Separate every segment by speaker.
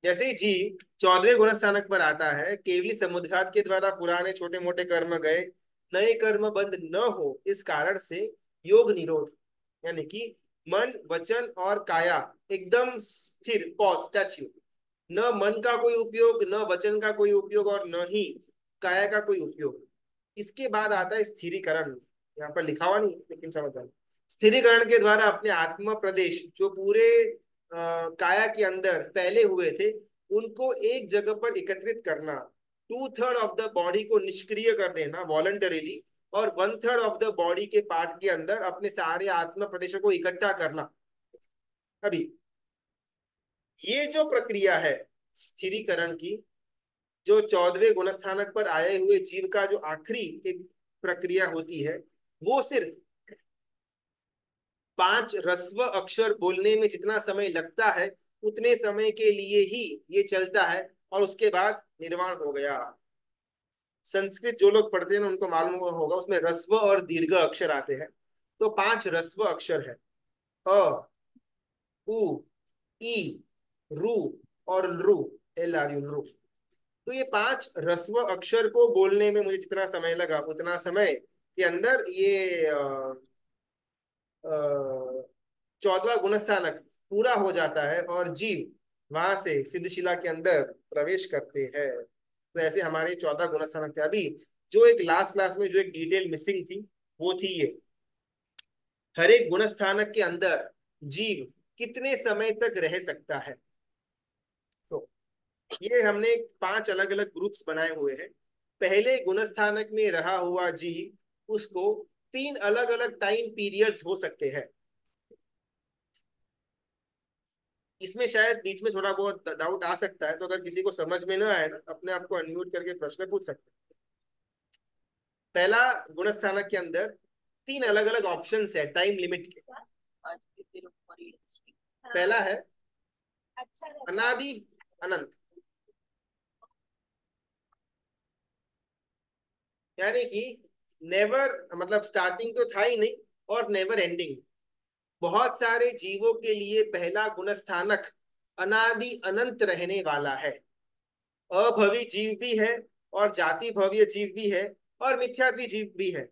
Speaker 1: जैसे ही जीव 14वें गुणस्थानक पर आता है, केवली समुद्घात के द्वारा पुराने छोटे मोटे कर्म गए, नए कर्म बंद न हो, इस कारण से योग निरोध, यानी कि मन वचन और काया एकदम स्थिर, पॉज, स्टैच्यू, न मन का कोई उपयोग, न वचन का कोई उपयोग और न ही काया का कोई उपयोग। इसके बाद आता है स्थिरीकरण। यहाँ पर लिखा हुआ नहीं लेकिन समझ जाना। स्थिरीकरण के द्वारा अपने आत्म प्रदेश जो पूरे काया के अंदर फैले हुए थे, उनको एक जगह पर एकत्रित करना। 2/3 ऑफ द बॉडी को निष्क्रिय कर देना वॉलंटरीली, और 1/3 ऑफ द बॉडी के पार्ट के अंदर अपने सारे आत्म प्रदेशों को इकट्ठा करना। अभी ये जो प्रक्रिया है स्थिरीकरण की, जो 14वें गुणस्थानक पर आए हुए जीव का जो आखिरी एक प्रक्रिया होती है, वो सिर्फ 5 ह्रस्व अक्षर बोलने में जितना समय लगता है, उतने समय के लिए ही ये चलता है, और उसके बाद निर्वाण हो गया। संस्कृत जो लोग पढ़ते हैं ना, उनको मालूम होगा, उसमें ह्रस्व और दीर्घ अक्षर आते हैं। तो 5 ह्रस्व अक्षर है, अ, उ, ई, रु और लृ, LRU। तो ये 5 ह्रस्व अक्षर को बोलने में मुझे जितना समय लगा, उतना समय के अंदर ये 14वां गुणस्थानक पूरा हो जाता है, और जीव वहां से सिद्धशिला के अंदर प्रवेश करते हैं। तो ऐसे हमारे 14 गुणस्थानक थे। अभी जो एक लास्ट क्लास में जो एक डिटेल मिसिंग थी, वो थी ये, हर एक गुणस्थानक के अंदर जीव कितने समय तक रह सकता है। तो ये हमने 5 अलग अलग ग्रुप्स बनाए हुए हैं। पहले गुणस्थानक में रहा हुआ जीव, उसको 3 अलग अलग टाइम पीरियड्स हो सकते हैं। इसमें शायद बीच में थोड़ा बहुत डाउट आ सकता है, तो अगर किसी को समझ में ना आए ना, अपने आप को अनम्यूट करके प्रश्न पूछ सकते हैं। पहला गुणस्थानक के अंदर 3 अलग अलग ऑप्शंस है टाइम लिमिट के। पहला है अनादि अनंत, यानी कि नेवर, मतलब स्टार्टिंग तो था ही नहीं, और नेवर एंडिंग। बहुत सारे जीवों के लिए पहला गुणस्थानक अनादि अनंत रहने वाला है। अभवी जीव भी है, और जाति भव्य जीव भी है, और मिथ्यात्वी जीव भी है।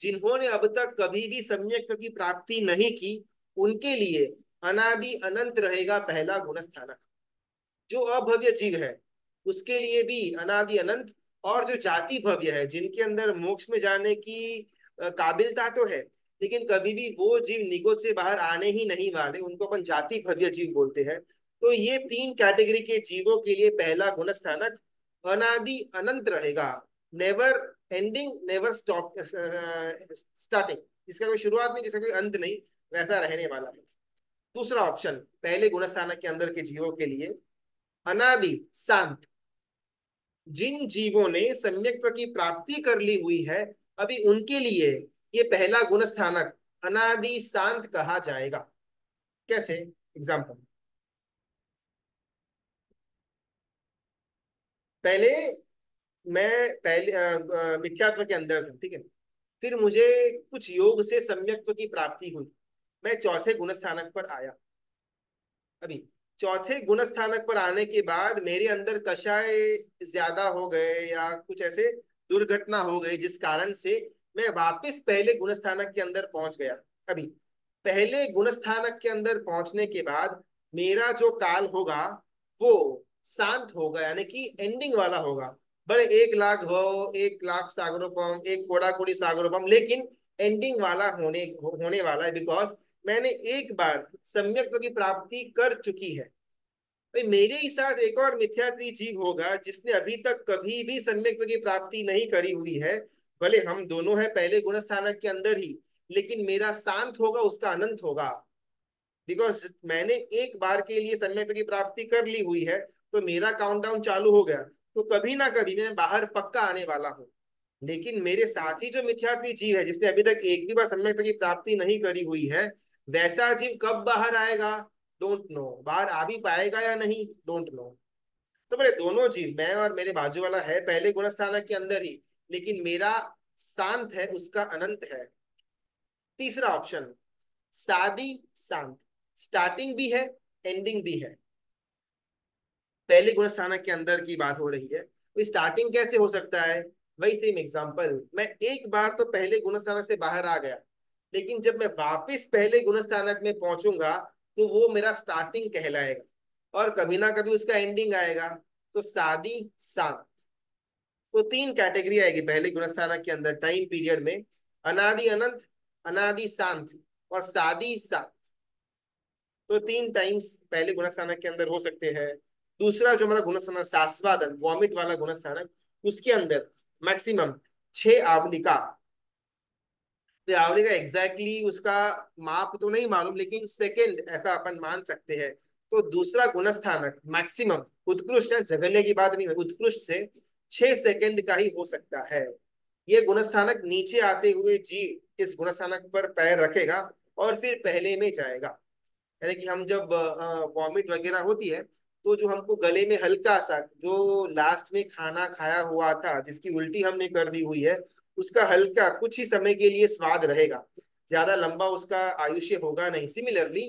Speaker 1: जिन्होंने अब तक कभी भी सम्यक की प्राप्ति नहीं की, उनके लिए अनादि अनंत रहेगा पहला गुणस्थानक। जो अभव्य जीव है उसके लिए भी अनादि अनंत, और जो जाति भव्य है, जिनके अंदर मोक्ष में जाने की काबिलता तो है, लेकिन कभी भी वो जीव निगोद से बाहर आने ही नहीं वाले, उनको अपन जाति भव्य जीव बोलते हैं। तो ये 3 कैटेगरी के जीवों के लिए पहला गुणस्थानक अनादि अनंत रहेगा। Never ending, never stop, starting, जिसका कोई शुरुआत नहीं, जिसका कोई अंत नहीं, वैसा रहने वाला है। दूसरा ऑप्शन पहले गुणस्थानक के अंदर के जीवों के लिए अनादि शांत। जिन जीवों ने सम्यक्त्व की प्राप्ति कर ली हुई है, अभी उनके लिए ये पहला गुण स्थानक अनादि शांत कहा जाएगा। कैसे? एग्जाम्पल, पहले मैं पहले मिथ्यात्व के अंदर था, ठीक है। फिर मुझे कुछ योग से सम्यक्त्व की प्राप्ति हुई, मैं चौथे गुण स्थानक पर आया। अभी चौथे गुण स्थानक पर आने के बाद मेरे अंदर कषाय ज्यादा हो गए, या कुछ ऐसे दुर्घटना हो गई, जिस कारण से मैं वापस पहले गुण स्थानक के अंदर पहुंच गया। अभी पहले गुण स्थानक के अंदर पहुंचने के बाद मेरा जो काल होगा वो शांत होगा, यानी कि एंडिंग वाला होगा। भले 1 लाख हो, 1 लाख सागरोपम, एक कोड़ा कोड़ी सागरोपम, लेकिन एंडिंग वाला होने वाला है, बिकॉज मैंने एक बार सम्यक की प्राप्ति कर चुकी है। भाई मेरे ही साथ एक और मिथ्यात्वी जीव होगा जिसने अभी तक कभी भी सम्यक की प्राप्ति नहीं करी हुई है। भले हम दोनों हैं पहले गुण स्थानक के अंदर ही, लेकिन मेरा शांत होगा, उसका अनंत होगा, बिकॉज मैंने एक बार के लिए सम्यक की प्राप्ति कर ली हुई है। तो मेरा काउंटडाउन चालू हो गया, तो कभी ना कभी मैं बाहर पक्का आने वाला हूँ। लेकिन मेरे साथ ही जो मिथ्यात्वी जीव है, जिसने अभी तक एक भी बार सम्यक की प्राप्ति नहीं करी हुई है, वैसा जीव कब बाहर आएगा? Don't know. बाहर आ भी पाएगा या नहीं, डोंट नो। तो मेरे दोनों जीव, मैं और मेरे बाजू वाला, है पहले गुण स्थानक के अंदर ही, लेकिन मेरा शांत है, उसका अनंत है। तीसरा ऑप्शन सादी शांत, स्टार्टिंग भी है, एंडिंग भी है। पहले गुण स्थानक के अंदर की बात हो रही है, तो स्टार्टिंग कैसे हो सकता है? वही सेम एग्जांपल, मैं एक बार तो पहले गुण स्थानक से बाहर आ गया, लेकिन जब मैं वापस पहले गुण स्थानक में पहुंचूंगा तो वो मेरा स्टार्टिंग कहलाएगा, और कभी ना कभी उसका एंडिंग आएगा। तो सादी शांत, तो तीन कैटेगरी आएगी पहले गुण स्थानक के अंदर टाइम पीरियड में: अनादि अनंत, अनादि शांत, और सादी शांत। तो तीन टाइम्स पहले गुण स्थानक के अंदर हो सकते हैं। दूसरा जो हमारा गुण स्थानक सास्वादन, वॉमिट वाला गुण स्थानक, उसके अंदर मैक्सिमम 6 आवलिका। तो आवलिका एग्जैक्टली उसका माप तो नहीं मालूम, लेकिन सेकंड ऐसा अपन मान सकते हैं। तो दूसरा गुण स्थानक मैक्सिमम, उत्कृष्ट है, जघन्य की बात नहीं है, उत्कृष्ट से 6 सेकंड का ही हो सकता है। ये गुण स्थानक नीचे आते हुए जीव इस गुण स्थानक पर पैर रखेगा और फिर पहले में जाएगा। यानी कि हम जब वॉमिट वगैरह होती है, तो जो हमको गले में हल्का सा, जो लास्ट में खाना खाया हुआ था जिसकी उल्टी हमने कर दी हुई है, उसका हल्का कुछ ही समय के लिए स्वाद रहेगा, ज्यादा लंबा उसका आयुष्य होगा नहीं। सिमिलरली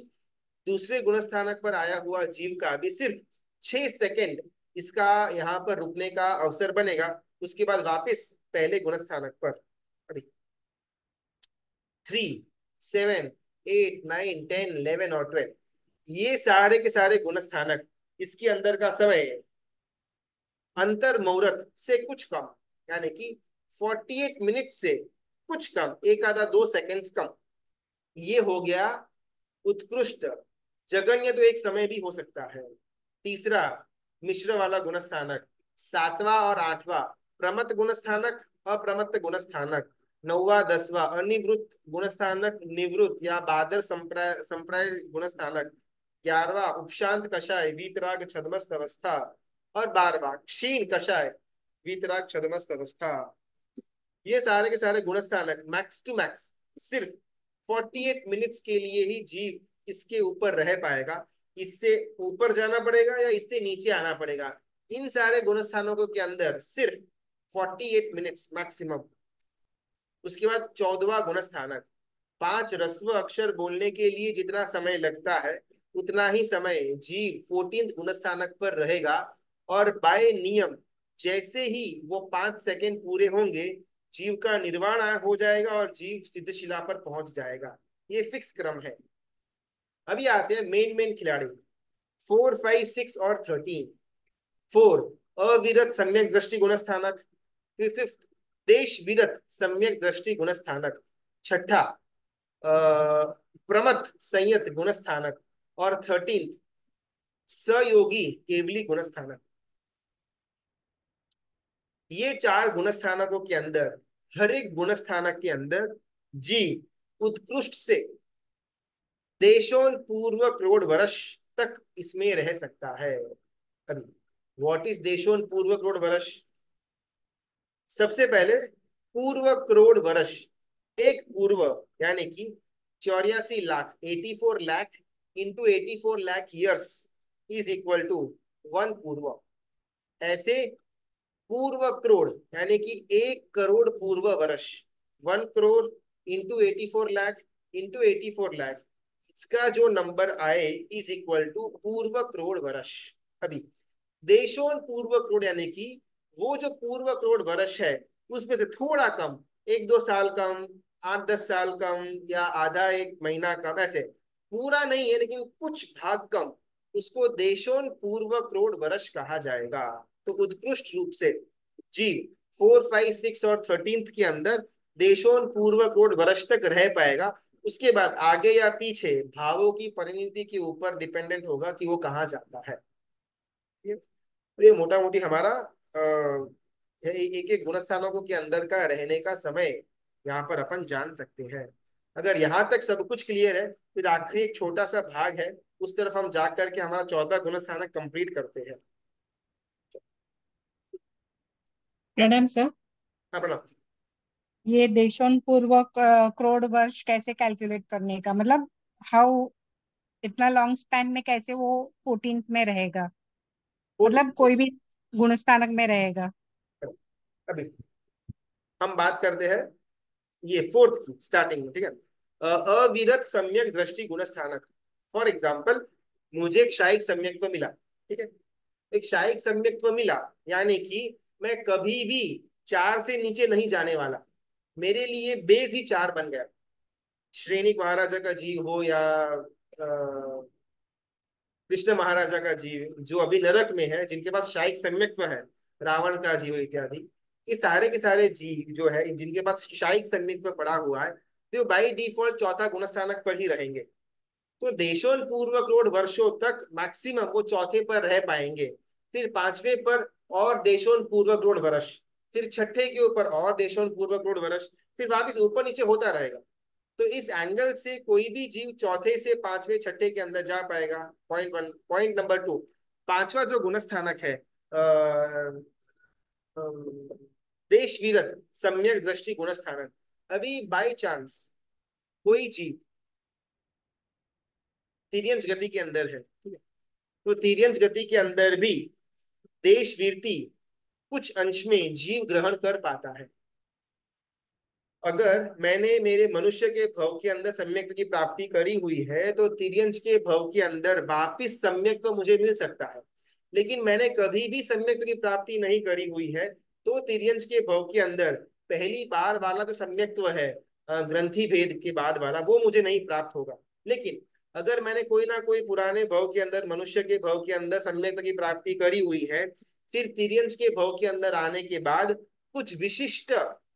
Speaker 1: दूसरे गुणस्थानक पर आया हुआ जीव का भी सिर्फ 6 सेकंड इसका यहाँ पर रुकने का अवसर बनेगा, उसके बाद वापस पहले गुणस्थानक पर। अभी 3, 7, 8, 9, 10, 11 और 12, ये सारे के सारे गुण स्थानक, इसके अंदर का समय अंतर मुहूर्त से कुछ कम, यानी कि 48 मिनट से कुछ कम, एक आधा 2 सेकंड्स कम, ये हो गया उत्कृष्ट। जगन्य तो एक समय भी हो सकता है। तीसरा मिश्र वाला गुण स्थानक, सातवां और आठवां प्रमत्त गुण स्थानक, अप्रमत्त गुण स्थानक, नौवा दसवां अनिवृत्त गुण स्थानक, निवृत्त या बादर संप्राय संप्राय गुण स्थानक, 11वां उपशांत कषाय वीतराग छदमस्त अवस्था, और 12वां क्षीण कषाय वीतराग छदमस्त अवस्था। ये सारे के सारे गुण स्थानक मैक्स टू मैक्स सिर्फ 48 मिनट्स के लिए ही जीव इसके ऊपर रह पाएगा। इससे ऊपर जाना पड़ेगा या इससे नीचे आना पड़ेगा, इन सारे गुण स्थानों के अंदर सिर्फ 48 मिनट्स मैक्सिमम। उसके बाद 14वां गुण स्थानक, 5 ह्रस्व अक्षर बोलने के लिए जितना समय लगता है उतना ही समय जीव 14th गुण स्थानक पर रहेगा, और बाय नियम जैसे ही वो 5 सेकंड पूरे होंगे, जीव का निर्वाण हो जाएगा और जीव सिद्धशिला पर पहुंच जाएगा। ये फिक्स क्रम है। अभी आते हैं मेन मेन खिलाड़ी, 4, 5, 6 और 13। 4 अविरत सम्यक दृष्टि गुण स्थानक, 5th देश विरत सम्यक दृष्टि गुण स्थानक, 6ठा प्रमथ संयत गुण स्थानक, और 13th सयोगी केवली गुण स्थानक। ये 4 गुण स्थानकों के अंदर, हर एक गुण स्थानक के अंदर जीव उत्कृष्ट से देशों पूर्व करोड़ वर्ष तक इसमें रह सकता है। अभी व्हाट इज देशों पूर्व करोड़ वर्ष? सबसे पहले पूर्व करोड़ वर्ष, एक पूर्व यानी कि 84 lakh, 84 lakh into 84 lakh years is equal to 1 पूर्व। ऐसे पूर्व करोड़ यानी कि 1 करोड़ पूर्व वर्ष, 1 करोड़ इंटू 84 लाख इंटू 84 लाख, इसका जो नंबर आए इज इक्वल टू पूर्व करोड़ वर्ष। अभी देशों पूर्व करोड़ यानी कि वो जो पूर्व करोड़ वर्ष है उसमें से थोड़ा कम, 1-2 साल कम, 8-10 साल कम, या आधा एक महीना कम, ऐसे पूरा नहीं है लेकिन कुछ भाग कम, उसको देशों पूर्व करोड़ वर्ष कहा जाएगा। तो उत्कृष्ट रूप से जीव 4, 5, 6 और 13th के अंदर देशों पूर्व करोड़ वर्ष तक रह पाएगा। उसके बाद आगे या पीछे भावों की परिणति के ऊपर डिपेंडेंट होगा कि वो कहाँ जाता है। तो ये मोटा मोटी हमारा एक एक गुण स्थानों के अंदर का रहने का समय यहाँ पर अपन जान सकते हैं। अगर यहाँ तक सब कुछ क्लियर है, फिर आखिरी एक छोटा सा भाग है, उस तरफ हम जा करके हमारा 14 गुण स्थानक कंप्लीट करते हैं।
Speaker 2: प्रणाम सर।
Speaker 1: हाँ प्रणाम।
Speaker 2: ये देशोंपूर्वक करोड़ वर्ष कैसे कैलकुलेट करने का मतलब, हाउ, इतना लॉन्ग स्पैन में कैसे वो 14th में रहेगा, मतलब
Speaker 1: 14,
Speaker 2: कोई भी गुणस्थानक में रहेगा?
Speaker 1: अभी हम बात करते हैं ये फोर्थ की स्टार्टिंग में, ठीक है। अविरत सम्यक दृष्टि गुण स्थानक। फॉर एग्जाम्पल मुझे एक शाही सम्यक तो मिला, ठीक है। एक शायिक सम्यक्त्व मिला, यानी कि मैं कभी भी चार से नीचे नहीं जाने वाला, मेरे लिए बेस ही चार बन गया। श्रेणिक महाराजा का जीव हो या कृष्ण महाराजा का जीव जो अभी नरक में है, जिनके पास शायिक सम्यक्त्व है, रावण का जीव इत्यादि, ये सारे के सारे जीव जो है जिनके पास शायिक सम्यक्त्व पड़ा हुआ है, वो बाई डिफॉल्ट चौथा गुणस्थानक पर ही रहेंगे। तो देशोन्पूर्वक रोड वर्षों तक मैक्सिमम वो चौथे पर रह पाएंगे, फिर पांचवे पर और देशोन्पूर्वक रोड वर्ष, फिर छठे के ऊपर और देशोन्पूर्वक रोड वर्ष, फिर वापिस ऊपर नीचे होता रहेगा। तो इस एंगल से कोई भी जीव चौथे से पांचवे छठे के अंदर जा पाएगा। Point one. Point number two, पांचवा जो गुणस्थानक है, देश विरत सम्यक दृष्टि गुणस्थानक। अभी बाई चांस कोई जीव तिर्यंच गति के अंदर है, ठीक है, तो तिर्यंच गति के अंदर भी देश वीरती कुछ अंश में जीव ग्रहण कर पाता है। अगर मैंने मेरे मनुष्य के भव के अंदर सम्यक की प्राप्ति करी हुई है, तो तिर्यंच के भव के अंदर वापिस सम्यक तो मुझे मिल सकता है। लेकिन मैंने कभी भी सम्यक की प्राप्ति नहीं करी हुई है, तो तिर्यंच के भव के अंदर पहली बार वाला जो सम्यक्त्व है, ग्रंथि भेद के बाद वाला, वो मुझे नहीं प्राप्त होगा। लेकिन अगर मैंने कोई ना कोई पुराने भव के अंदर, मनुष्य के भव के अंदर सम्यक की प्राप्ति करी हुई है, फिर तिर्यंच के भव के अंदर आने के बाद कुछ विशिष्ट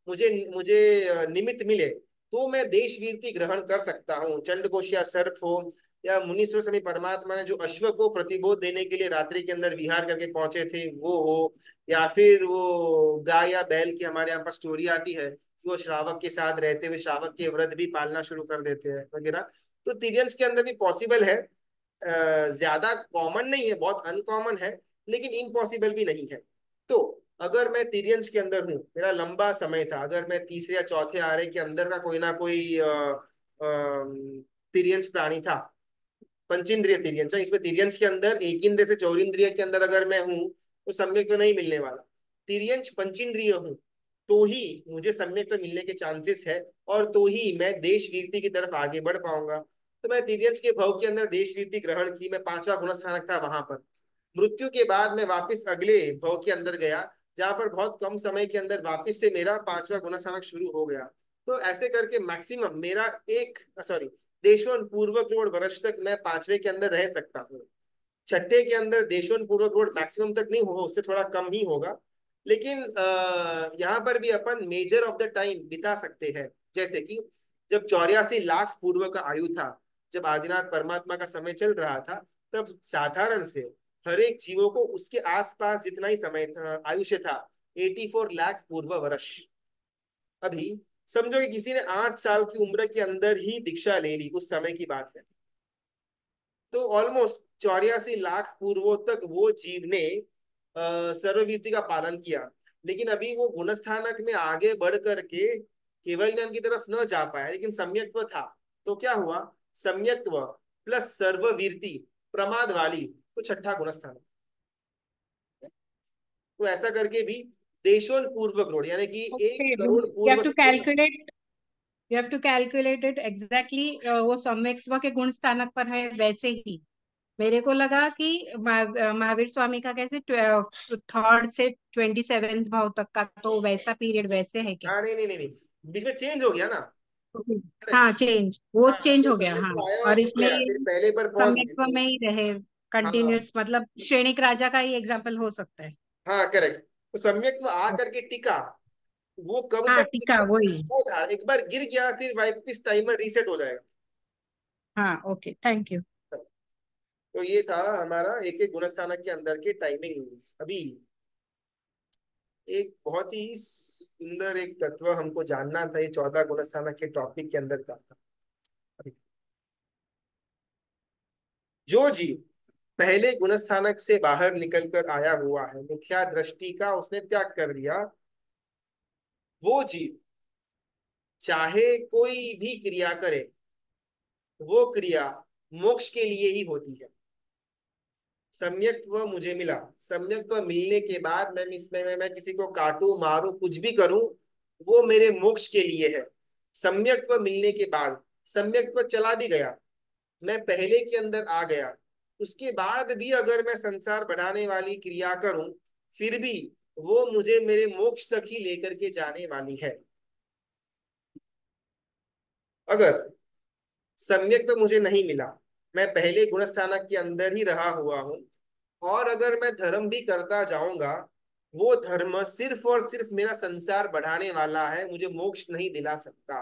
Speaker 1: मुझे मुझे निमित्त मिले, तो मैं देश वीरती ग्रहण कर सकता हूँ। चंडघोष या सर्प हो, या मुनीश्वर स्वामी परमात्मा ने जो अश्व को प्रतिबोध देने के लिए रात्रि के अंदर विहार करके पहुंचे थे वो हो, या फिर वो गाय या बैल की हमारे यहाँ पर स्टोरी आती है कि वो श्रावक के साथ रहते हुए श्रावक के व्रत भी पालना शुरू कर देते हैं वगैरह। तो तिर्यंश के अंदर भी पॉसिबल है। ज्यादा कॉमन नहीं है, बहुत अनकॉमन है, लेकिन इम्पॉसिबल भी नहीं है। तो अगर मैं तिर्यंश के अंदर हूँ, मेरा लंबा समय था, अगर मैं तीसरे या चौथे आरे के अंदर का कोई ना कोई तिर्यंश प्राणी था, पंचेंद्रिय तिर्यंश, इसमें तिर्यंश के अंदर एक इंद्रिय से चौरिंद्रिय के अंदर अगर मैं हूँ, तो सम्यक तो नहीं मिलने वाला। तिर्यंश पंचेंद्रिय हूँ, तो ही मुझे सम्यक तो मिलने के चांसेस है, और तो ही मैं देश वीरती की तरफ आगे बढ़ पाऊंगा। तो मैं तिर्यंश के भव के अंदर देश वीरती ग्रहण की, मैं पांचवा गुणस्थानक था वहां पर। मृत्यु के बाद मैं वापस अगले भव के अंदर गया, जहां पर बहुत कम समय के अंदर वापस से मेरा पांचवा गुणस्थानक शुरू हो गया। तो ऐसे करके मैक्सिमम मेरा एक, सॉरी, देशोन्पूर्वक रोड वर्ष तक मैं पांचवे के अंदर रह सकता हूँ। छठे के अंदर देशोन्पूर्वक रोड मैक्सिमम तक नहीं होगा, उससे थोड़ा कम ही होगा। लेकिन यहाँ पर भी अपन मेजर ऑफ द टाइम बिता सकते हैं। जैसे कि जब 84 लाख पूर्व का आयु था, जब आदिनाथ परमात्मा का समय चल रहा था, तब साधारण से हर एक जीवों को उसके आसपास जितना ही समय था, आयुष्य था, 84 लाख पूर्व वर्ष। अभी समझो कि किसी ने 8 साल की उम्र के अंदर ही दीक्षा ले ली, उस समय की बात है, तो ऑलमोस्ट 84 लाख पूर्वों तक वो जीव ने सर्ववीरति का पालन किया। लेकिन अभी वो गुणस्थानक में आगे बढ़ करके केवल ज्ञान की तरफ न जा पाया, लेकिन सम्यक्त्व था। तो क्या हुआ, सम्यक्त्व प्लस सर्ववीरति प्रमाद वाली, तो छठा गुणस्थानक। तो ऐसा करके भी देशोन्पूर्वक रोड, यानी कि एक
Speaker 2: ओके, यू
Speaker 1: करोड़
Speaker 2: हैव
Speaker 1: पूर्व
Speaker 2: टू
Speaker 1: से पूर्व।
Speaker 2: Calculate, you have to calculate it exactly. वो सम्यक्त्व के गुण स्थानक पर है वैसे ही। मेरे को लगा कि महावीर स्वामी का कैसे थर्ड से 27th भाव तक का, तो वैसा पीरियड वैसे है क्या?
Speaker 1: हाँ, नहीं नहीं नहीं नहीं, बीच में चेंज हो गया ना।
Speaker 2: Okay.
Speaker 1: करेक्ट।
Speaker 2: हाँ, चेंज, वो
Speaker 1: हाँ,
Speaker 2: चेंज
Speaker 1: तो
Speaker 2: हो गया, हाँ।
Speaker 1: सम्यक्त्व आया और
Speaker 2: और
Speaker 1: फिर
Speaker 2: इसमें
Speaker 1: गया,
Speaker 2: ये
Speaker 1: फिर पहले पर पहुंच गए
Speaker 2: सम्यक्त्व
Speaker 1: तो।
Speaker 2: में ही रहे
Speaker 1: हाँ
Speaker 2: कंटिन्यूअस, मतलब क्षणिक राजा का ही एग्जाम्पल हो सकता है।
Speaker 1: हाँ, करेक्ट। तो सम्यक्त्व आ करके टिका, वो कब
Speaker 2: हाँ,
Speaker 1: तक
Speaker 2: टीका
Speaker 1: टिका,
Speaker 2: वही।
Speaker 1: वो था एक बार गिर गया, फिर वापस टाइमर रीसेट हो जाएगा।
Speaker 2: हाँ, ओके, थैंक यू।
Speaker 1: तो ये था हमारा एक एक गुणस्थानक के अंदर के टाइमिंग। अभी एक बहुत ही सुंदर एक तत्व हमको जानना था, ये 14 गुणस्थानक के टॉपिक के अंदर का था। अभी जो जीव पहले गुणस्थानक से बाहर निकल कर आया हुआ है, मिथ्या दृष्टि का उसने त्याग कर दिया, वो जीव चाहे कोई भी क्रिया करे, वो क्रिया मोक्ष के लिए ही होती है। सम्यक्त्व मुझे मिला, सम्यक्त्व मिलने के बाद मैं इसमें मैं किसी को काटूं मारूं कुछ भी करूं, वो मेरे मोक्ष के लिए है। सम्यक्त्व मिलने के बाद सम्यक्त्व चला भी गया, मैं पहले के अंदर आ गया, उसके बाद भी अगर मैं संसार बढ़ाने वाली क्रिया करूं, फिर भी वो मुझे मेरे मोक्ष तक ही लेकर के जाने वाली है। अगर सम्यक तो मुझे नहीं मिला, मैं पहले गुण स्थानक के अंदर ही रहा हुआ हूँ, और अगर मैं धर्म भी करता जाऊंगा, वो धर्म सिर्फ और सिर्फ मेरा संसार बढ़ाने वाला है, मुझे मोक्ष नहीं दिला सकता।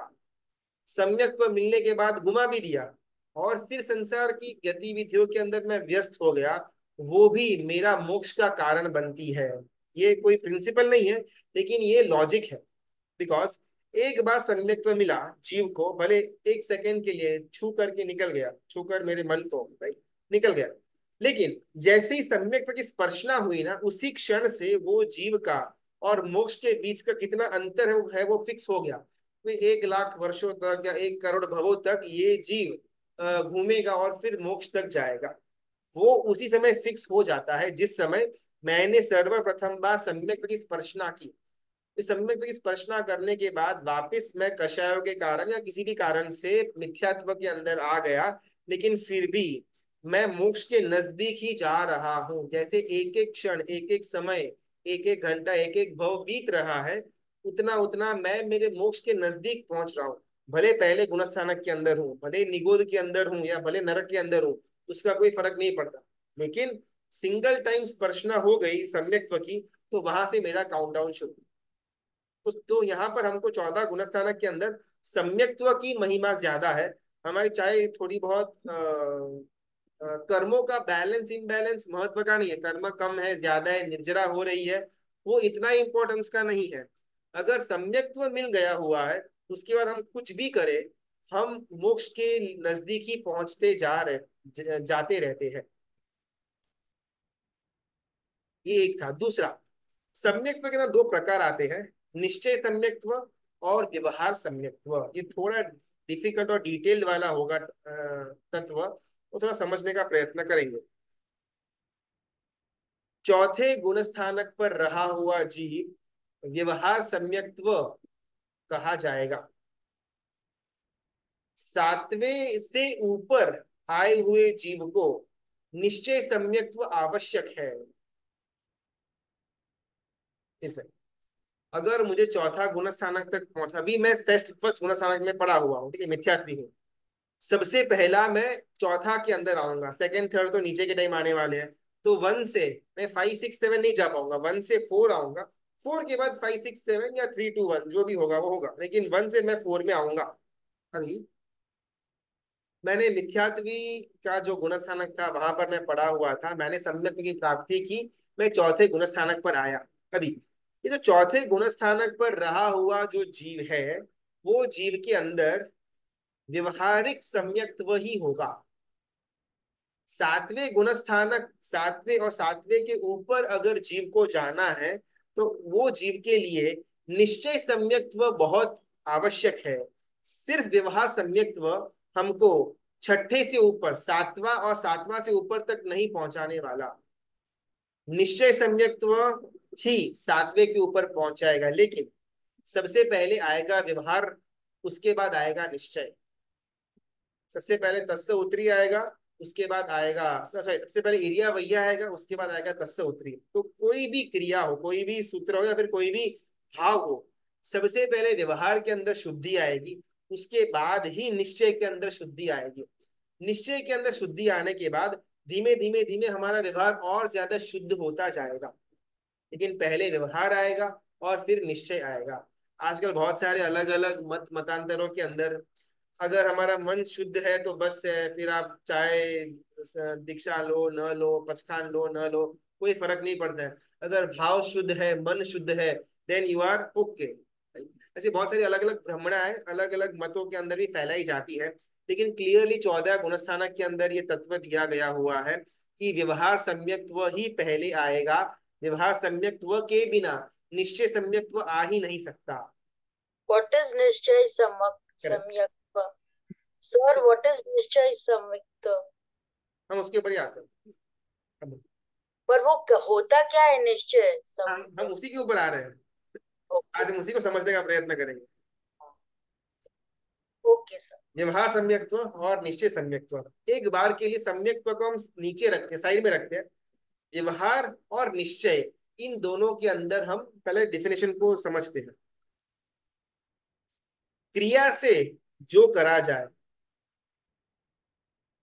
Speaker 1: सम्यक्त्व मिलने के बाद गुमा भी दिया, और फिर संसार की गतिविधियों के अंदर मैं व्यस्त हो गया, वो भी मेरा मोक्ष का कारण बनती है। ये कोई प्रिंसिपल नहीं है, लेकिन ये लॉजिक है। बिकॉज एक बार सम्यक्त्व मिला जीव को, भले एक सेकेंड के लिए छू करके निकल गया, छू कर मेरे मन को, राइट, निकल गया, लेकिन जैसे ही सम्यक्त्व की स्पर्शना हुई ना, उसी क्षण से वो जीव का और मोक्ष के बीच का कितना अंतर है वो फिक्स हो गया। वे 1 लाख वर्षों तक या 1 करोड़ भवों तक ये जीव घूमेगा और फिर मोक्ष तक जाएगा। वो उसी समय फिक्स हो जाता है जिस समय मैंने सर्वप्रथम बार सम्यक की स्पर्शना की। इस सम्यक की स्पर्शना करने के बाद वापस मैं कषायों के कारण या किसी भी कारण से मिथ्यात्व के अंदर आ गया, लेकिन फिर भी मैं मोक्ष के नजदीक ही जा रहा हूं। जैसे एक एक क्षण, एक एक समय, एक एक घंटा, एक एक भव बीत रहा है, उतना उतना मैं मेरे मोक्ष के नजदीक पहुंच रहा हूँ। भले पहले गुणस्थानक के अंदर हूँ, भले निगोद के अंदर हूँ, या भले नरक के अंदर हूँ, उसका कोई फर्क नहीं पड़ता। लेकिन सिंगल टाइम स्पर्शना हो गई सम्यक्त्व की, तो वहां से मेरा काउंटडाउन शुरू। तो यहाँ पर हमको 14 गुणस्थानक के अंदर सम्यक्त्व की महिमा ज्यादा है। हमारी चाहे थोड़ी बहुत कर्मों का बैलेंस इम्बैलेंस महत्व का नहीं है, कर्म कम है, ज्यादा है, निर्जरा हो रही है, वो इतना इंपॉर्टेंस का नहीं है। अगर सम्यक्त्व मिल गया हुआ है, उसके बाद हम कुछ भी करें, हम मोक्ष के नजदीक ही पहुंचते जाते रहते हैं। ये एक था। दूसरा, सम्यक्त्व के ना 2 प्रकार आते हैं, निश्चय सम्यक्त्व और व्यवहार सम्यक्त्व। ये थोड़ा डिफिकल्ट और डिटेल वाला होगा तत्व, वो थोड़ा समझने का प्रयत्न करेंगे। चौथे गुणस्थानक पर रहा हुआ जीव व्यवहार सम्यक्त्व कहा जाएगा। सातवें से ऊपर आए हुए जीव को निश्चय सम्यक्त्व आवश्यक है। फिर से, अगर मुझे चौथा गुणस्थानक तक पहुंचा, अभी मैं फर्स्ट फर्स्ट गुणस्थानक में पड़ा हुआ हूँ, ठीक है, मिथ्यात्वी हूँ, सबसे पहला मैं चौथा के अंदर आऊंगा। सेकंड थर्ड तो नीचे के टाइम आने वाले हैं, तो 1 से मैं 5 6 7 नहीं जा पाऊंगा, 1 से 4 आऊंगा। 4 के बाद 5 6 7 या 3 2 1 जो भी होगा वो होगा, लेकिन 1 से मैं 4 में आऊंगा। अभी मैंने मिथ्यात्वी का जो गुणस्थानक था वहां पर मैं पड़ा हुआ था, मैंने सम्यक की प्राप्ति की, मैं चौथे गुणस्थानक पर आया। अभी ये जो चौथे गुणस्थानक पर रहा हुआ जो जीव है, वो जीव के अंदर व्यवहारिक सम्यक्त्व ही होगा। सातवें गुणस्थानक, सातवें और सातवें के ऊपर अगर जीव को जाना है, तो वो जीव के लिए निश्चय सम्यक्त्व बहुत आवश्यक है। सिर्फ व्यवहार सम्यक्त्व हमको छठे से ऊपर, सातवां और सातवां से ऊपर तक नहीं पहुंचाने वाला, निश्चय सम्यक्त्व ही सातवें के ऊपर पहुंचाएगा। लेकिन सबसे पहले आएगा व्यवहार, उसके बाद आएगा निश्चय। सबसे पहले तस्से उत्तरी आएगा, उसके बाद आएगा, सॉरी, सबसे पहले इरिया वैया आएगा, उसके बाद आएगा तस्से उत्तरी। तो कोई भी क्रिया हो, कोई भी सूत्र हो, या फिर कोई भी भाव हो, सबसे पहले व्यवहार के अंदर शुद्धि आएगी, उसके बाद ही निश्चय के अंदर शुद्धि आएगी। निश्चय के अंदर शुद्धि आने के बाद धीमे धीमे धीमे हमारा व्यवहार और ज्यादा शुद्ध होता जाएगा। लेकिन पहले व्यवहार आएगा और फिर निश्चय आएगा। आजकल बहुत सारे अलग अलग मतांतरों के अंदर, अगर हमारा मन शुद्ध है तो बस है, फिर आप चाहे दीक्षा लो न लो, पचखान लो न लो, कोई फर्क नहीं पड़ता है। अगर भाव शुद्ध है, मन शुद्ध है, देन यू आर ओके। ऐसे बहुत सारी अलग अलग भ्रमणाएं अलग अलग मतों के अंदर भी फैलाई जाती है, लेकिन क्लियरली 14 गुणस्थानक के अंदर ये तत्व दिया गया हुआ है कि व्यवहार सम्यक्त्व ही पहले आएगा। व्यवहार सम्यक्त्व के बिना निश्चय सम्यक्त्व आ ही नहीं सकता।
Speaker 3: What is निश्चय
Speaker 1: करेक्ट,
Speaker 3: सम्यक्त्व? Sir, what is निश्चय सम्यक्त्व?
Speaker 1: हम उसके ऊपर ही आते हैं।
Speaker 3: पर वो होता क्या है निश्चय
Speaker 1: हम उसी के ऊपर आ रहे हैं। आज
Speaker 3: ओके।
Speaker 1: हम उसी को समझने का प्रयत्न करेंगे।
Speaker 3: Okay sir.
Speaker 1: व्यवहार सम्यक्त्व और निश्चय सम्यक्त्व। एक बार के लिए सम्यक्त्व को हम नीचे रखते हैं, साइड में रखते हैं। व्यवहार और निश्चय, इन दोनों के अंदर हम पहले डिफिनेशन को समझते हैं। क्रिया से जो करा जाए,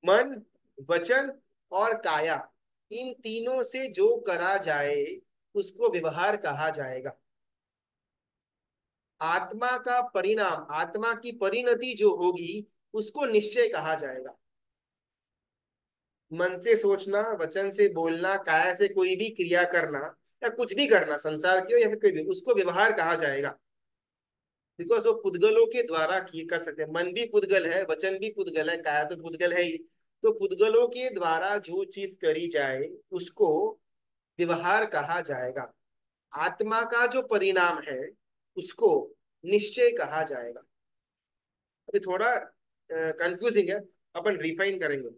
Speaker 1: मन, वचन और काया, इन तीनों से जो करा जाए उसको व्यवहार कहा जाएगा। आत्मा का परिणाम, आत्मा की परिणति जो होगी उसको निश्चय कहा जाएगा। मन से सोचना, वचन से बोलना, काया से कोई भी क्रिया करना या कुछ भी करना, संसार की हो या फिर कोई भी, उसको व्यवहार कहा जाएगा। बिकॉज वो पुद्गलों के द्वारा किए कर सकते हैं। मन भी पुद्गल है, वचन भी पुद्गल है, काया तो पुद्गल है ही। तो पुद्गलों के द्वारा जो चीज करी जाए उसको व्यवहार कहा जाएगा। आत्मा का जो परिणाम है उसको निश्चय कहा जाएगा। अभी थोड़ा कंफ्यूजिंग है, अपन रिफाइन करेंगे।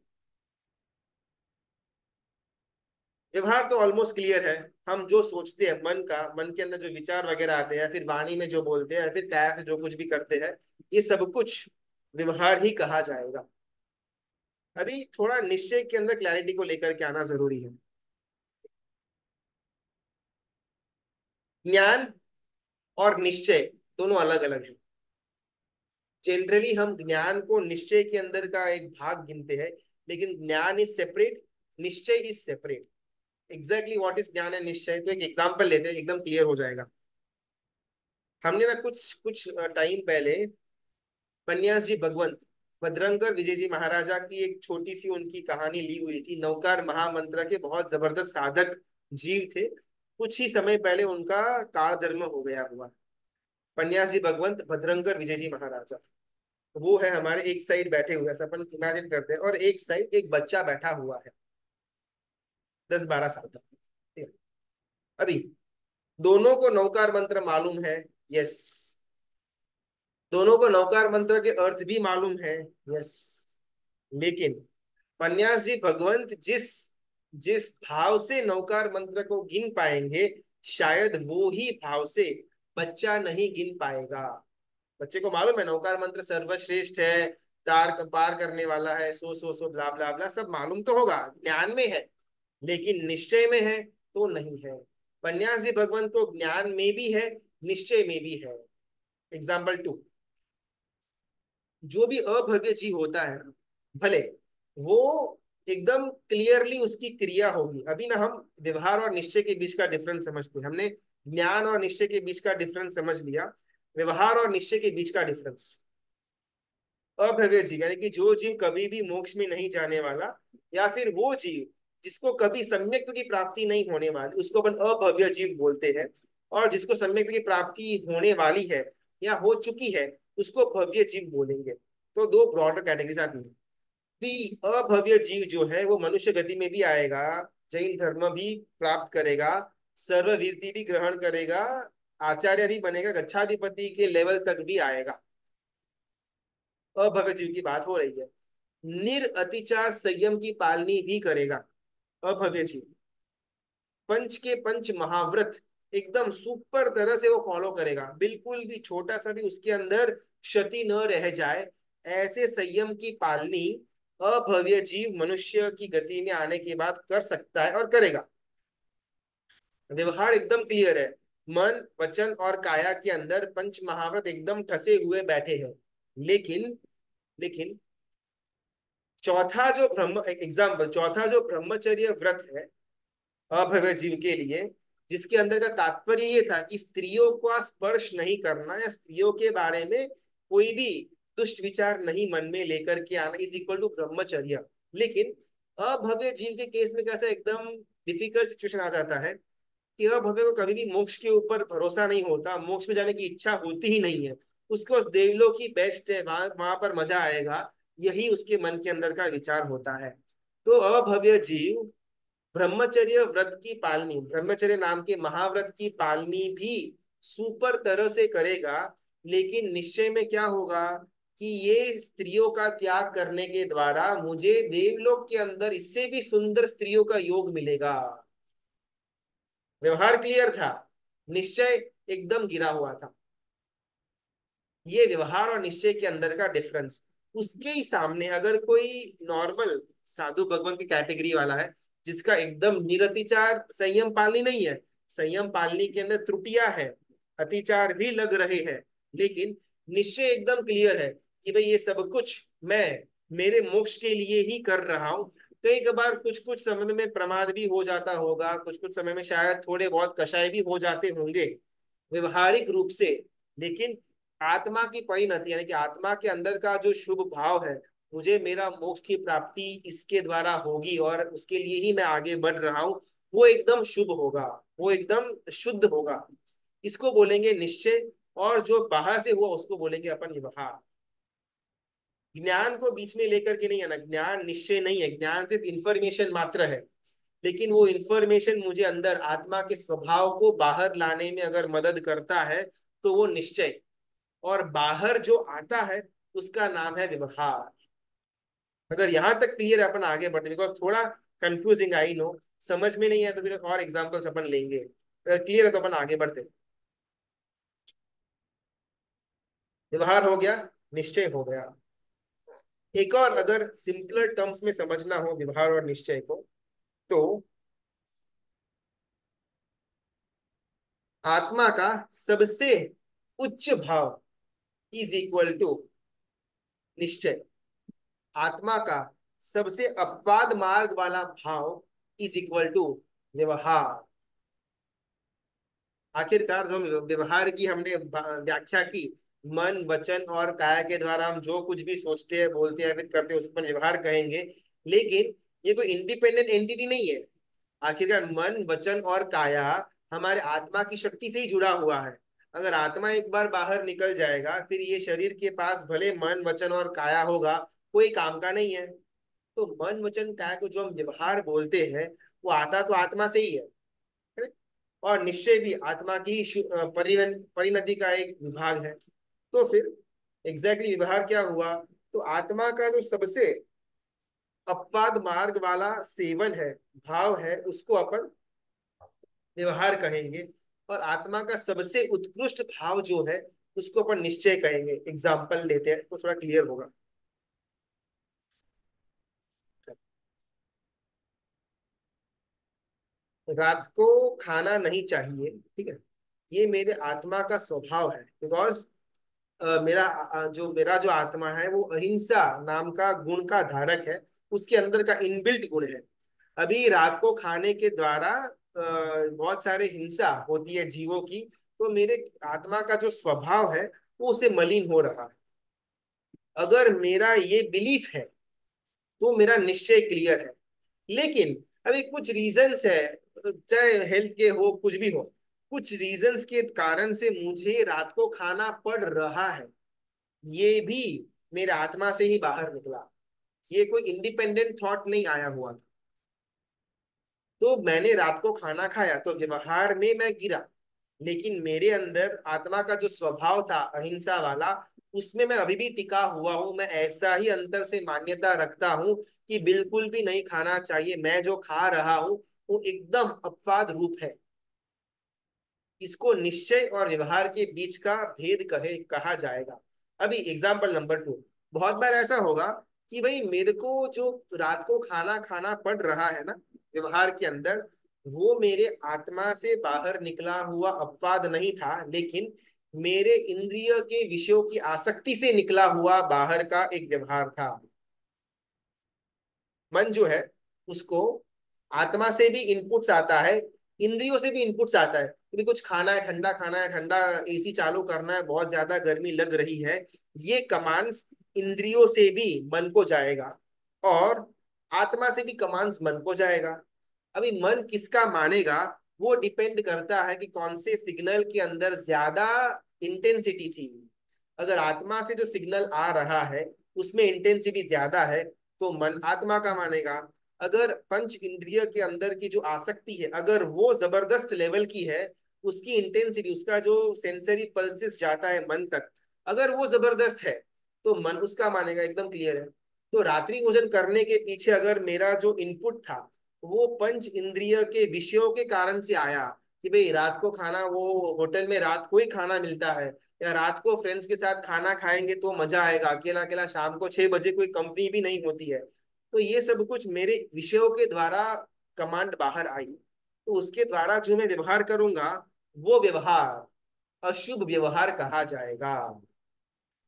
Speaker 1: व्यवहार तो ऑलमोस्ट क्लियर है। हम जो सोचते हैं, मन का, मन के अंदर जो विचार वगैरह आते हैं, फिर वाणी में जो बोलते हैं, फिर काया से जो कुछ भी करते हैं, ये सब कुछ व्यवहार ही कहा जाएगा। अभी थोड़ा निश्चय के अंदर क्लैरिटी को लेकर के आना जरूरी है। ज्ञान और निश्चय दोनों अलग अलग है। जनरली हम ज्ञान को निश्चय के अंदर का एक भाग गिनते हैं, लेकिन ज्ञान इज सेपरेट, निश्चय is separate. Exactly what is ज्ञान एंड निश्चय, तो एक एग्जांपल लेते हैं, एकदम क्लियर हो जाएगा। हमने ना कुछ कुछ टाइम पहले पन्यास जी भगवंत भद्रंकर विजय जी महाराजा की एक छोटी सी उनकी कहानी ली हुई थी। नौकार महामंत्र के बहुत जबरदस्त साधक जीव थे। कुछ ही समय पहले उनका काल धर्म हो गया हुआ। पन्यास जी भगवंत भद्रंकर विजय जी महाराजा, वो है हमारे एक साइड बैठे हुए, ऐसा अपन इमेजिन करते हैं, और एक साइड एक बच्चा बैठा हुआ है 10-12 साल का, ठीक है। अभी दोनों को नौकार मंत्र मालूम है, यस। दोनों को नौकार मंत्र के अर्थ भी मालूम है, यस। लेकिन पन्यास जी भगवंत जिस जिस भाव से नौकार मंत्र को गिन पाएंगे, शायद वो ही भाव से बच्चा नहीं गिन पाएगा। बच्चे को मालूम है नौकार मंत्र सर्वश्रेष्ठ है, तार पार करने वाला है, सो सो सो ब्ला ब्ला ब्ला, सब मालूम तो होगा, ज्ञान में है। लेकिन निश्चय में है तो नहीं है। पन्यास जी भगवंत को ज्ञान में भी है, निश्चय में भी है। एग्जाम्पल 2, जो भी अभव्य जीव होता है, भले वो एकदम क्लियरली उसकी क्रिया होगी। अभी ना हम व्यवहार और निश्चय के बीच का डिफरेंस समझते हैं। हमने ज्ञान और निश्चय के बीच का डिफरेंस समझ लिया, व्यवहार और निश्चय के बीच का डिफरेंस। अभव्य जीव यानी कि जो जीव कभी भी मोक्ष में नहीं जाने वाला, या फिर वो जीव जिसको कभी सम्यक्त की प्राप्ति नहीं होने वाली, उसको अपन अभव्य जीव बोलते हैं। और जिसको सम्यक्त की प्राप्ति होने वाली है या हो चुकी है, उसको भव्य जीव बोलेंगे। तो दो ब्रॉडर कैटेगरीज आती है। भी अभव्य जीव जो है वो मनुष्य गति में भी आएगा, जैन धर्म भी प्राप्त करेगा, सर्ववीरति भी ग्रहण करेगा, आचार्य भी बनेगा, गच्छाधिपति के लेवल तक भी आएगा। अभव्य जीव की बात हो रही है। निरअतिचार संयम की पालनी भी करेगा अभव्य जीव। पंच के पंच महाव्रत एकदम सुपर तरह से वो फॉलो करेगा, बिल्कुल भी छोटा सा भी उसके अंदर क्षति न रह जाए, ऐसे संयम की पालनी अभव्य जीव मनुष्य की गति में आने के बाद कर सकता है और करेगा। व्यवहार एकदम क्लियर है, मन, वचन और काया के अंदर पंच महाव्रत एकदम ठसे हुए बैठे हैं। लेकिन लेकिन चौथा जो ब्रह्मचर्य व्रत है अभव्य जीव के लिए, जिसके अंदर का तात्पर्य ये था कि स्त्रियों का स्पर्श नहीं करना या स्त्रियों के बारे में कोई भी दुष्ट विचार नहीं मन में लेकर के आना, इज इक्वल टू ब्रह्मचर्य। लेकिन अभव्य जीव के केस में कैसा एकदम डिफिकल्ट सिचुएशन आ जाता है कि अभव्य को कभी भी मोक्ष के ऊपर भरोसा नहीं होता, मोक्ष में जाने की इच्छा होती ही नहीं है। उसको बस देवलोक ही बेस्ट है, वहां वहां पर मजा आएगा, यही उसके मन के अंदर का विचार होता है। तो अभव्य जीव ब्रह्मचर्य व्रत की पालनी, ब्रह्मचर्य नाम के महाव्रत की पालनी भी सुपर तरह से करेगा। लेकिन निश्चय में क्या होगा कि ये स्त्रियों का त्याग करने के द्वारा मुझे देवलोक के अंदर इससे भी सुंदर स्त्रियों का योग मिलेगा। व्यवहार क्लियर था, निश्चय एकदम गिरा हुआ था। ये व्यवहार और निश्चय के अंदर का डिफरेंस। उसके ही सामने अगर कोई नॉर्मल साधु भगवान की कैटेगरी वाला है, जिसका एकदम निरतिचार संयम पालनी नहीं है, संयम पालनी के अंदर त्रुटियां है, अतिचार भी लग रहे हैं, लेकिन निश्चय एकदम क्लियर है कि भाई ये सब कुछ मैं मेरे मोक्ष के लिए ही कर रहा हूं। कई कबार कुछ कुछ समय में प्रमाद भी हो जाता होगा, कुछ कुछ समय में शायद थोड़े बहुत कषाय भी हो जाते होंगे व्यवहारिक रूप से, लेकिन आत्मा की परिणति यानी कि आत्मा के अंदर का जो शुभ भाव है, मुझे मेरा मोक्ष की प्राप्ति इसके द्वारा होगी और उसके लिए ही मैं आगे बढ़ रहा हूँ, वो एकदम शुभ होगा, वो एकदम शुद्ध होगा। इसको बोलेंगे निश्चय। और जो बाहर से हुआ उसको बोलेंगे अपन व्यवहार। ज्ञान को बीच में लेकर के नहीं आना, ज्ञान निश्चय नहीं है, ज्ञान सिर्फ इंफॉर्मेशन मात्र है, लेकिन वो इंफॉर्मेशन मुझे अंदर आत्मा के स्वभाव को बाहर लाने में अगर मदद करता है तो वो निश्चय। और बाहर जो आता है उसका नाम है व्यवहार। अगर यहां तक क्लियर है अपन आगे बढ़ते, बिकॉज थोड़ा कंफ्यूजिंग आई नो, समझ में नहीं है तो फिर और एग्जांपल्स अपन लेंगे। अगर क्लियर है तो अपन आगे बढ़ते। व्यवहार हो गया, निश्चय हो गया। एक और अगर सिंपलर टर्म्स में समझना हो व्यवहार और निश्चय को, तो आत्मा का सबसे उच्च भाव इज इक्वल टू निश्चय। आत्मा का सबसे अपवाद मार्ग वाला भाव इज इक्वल टू व्यवहार। आखिरकार जो व्यवहार की हमने व्याख्या की, मन वचन और काया के द्वारा हम जो कुछ भी सोचते हैं बोलते हैं फिर करते हैं उसको व्यवहार कहेंगे। लेकिन ये कोई इंडिपेंडेंट एंटिटी नहीं है। आखिरकार मन वचन और काया हमारे आत्मा की शक्ति से ही जुड़ा हुआ है। अगर आत्मा एक बार बाहर निकल जाएगा फिर ये शरीर के पास भले मन वचन और काया होगा, कोई काम का नहीं है। तो मन वचन काया को जो हम व्यवहार बोलते हैं वो आता तो आत्मा से ही है। correct? और निश्चय भी आत्मा की परिणति का एक विभाग है। तो फिर एग्जैक्टली व्यवहार क्या हुआ, तो आत्मा का जो सबसे अपवाद मार्ग वाला सेवन है, भाव है, उसको अपन व्यवहार कहेंगे। और आत्मा का सबसे उत्कृष्ट भाव जो है उसको अपन निश्चय कहेंगे। एग्जाम्पल लेते हैं तो थोड़ा क्लियर होगा। रात को खाना नहीं चाहिए, ठीक है, ये मेरे आत्मा का स्वभाव है। बिकॉज मेरा जो आत्मा है वो अहिंसा नाम का गुण का धारक है, उसके अंदर का इनबिल्ट गुण है। अभी रात को खाने के द्वारा बहुत सारे हिंसा होती है जीवों की, तो मेरे आत्मा का जो स्वभाव है वो उसे मलिन हो रहा है। अगर मेरा ये बिलीफ है तो मेरा निश्चय क्लियर है। लेकिन अभी कुछ रीजंस है, चाहे हेल्थ के हो कुछ भी हो, कुछ रीजंस के कारण से मुझे रात को खाना पड़ रहा है, ये भी मेरे आत्मा से ही बाहर निकला। ये कोई इंडिपेंडेंट थॉट नहीं आया हुआ था। तो मैंने रात को खाना खाया तो व्यवहार में मैं गिरा, लेकिन मेरे अंदर आत्मा का जो स्वभाव था अहिंसा वाला, उसमें मैं अभी भी टिका हुआ हूं। मैं ऐसा ही अंतर से मान्यता रखता हूं कि बिल्कुल भी नहीं खाना चाहिए, मैं जो खा रहा हूं वो एकदम अपवाद रूप है। इसको निश्चय और व्यवहार के बीच का भेद कहा जाएगा। अभी एग्जाम्पल नंबर 2, बहुत बार ऐसा होगा कि भाई मेरे को जो रात को खाना खाना पड़ रहा है ना व्यवहार के अंदर, वो मेरे आत्मा से बाहर निकला हुआ अपवाद नहीं था, लेकिन मेरे इंद्रिय के विषयों की आसक्ति से निकला हुआ बाहर का एक व्यवहार था। मन जो है उसको आत्मा से भी इनपुट्स आता है, इंद्रियों से भी इनपुट्स आता है कि कुछ खाना है, ठंडा खाना है, ठंडा एसी चालू करना है, बहुत ज्यादा गर्मी लग रही है। ये कमांड्स इंद्रियों से भी मन को जाएगा और आत्मा से भी कमांड्स मन को जाएगा। अभी मन किसका मानेगा वो डिपेंड करता है कि कौन से सिग्नल के अंदर ज्यादा इंटेंसिटी थी। अगर आत्मा से जो सिग्नल आ रहा है उसमें इंटेंसिटी ज्यादा है तो मन आत्मा का मानेगा। अगर पंच इंद्रिय के अंदर की जो आसक्ति है अगर वो जबरदस्त लेवल की है, उसकी इंटेंसिटी, उसका जो सेंसरी पल्सेस जाता है मन तक, अगर वो जबरदस्त है तो मन उसका मानेगा। एकदम क्लियर है। तो रात्रि भोजन करने के पीछे अगर मेरा जो इनपुट था वो पंच इंद्रिय के विषयों के कारण से आया, कि भाई रात को खाना, वो होटल में रात को ही खाना मिलता है, या रात को फ्रेंड्स के साथ खाना खाएंगे तो मजा आएगा, अकेला अकेला शाम को 6 बजे कोई कंपनी भी नहीं होती है। तो ये सब कुछ मेरे विषयों के द्वारा कमांड बाहर आई, तो उसके द्वारा जो मैं व्यवहार करूंगा वो व्यवहार अशुभ व्यवहार कहा जाएगा।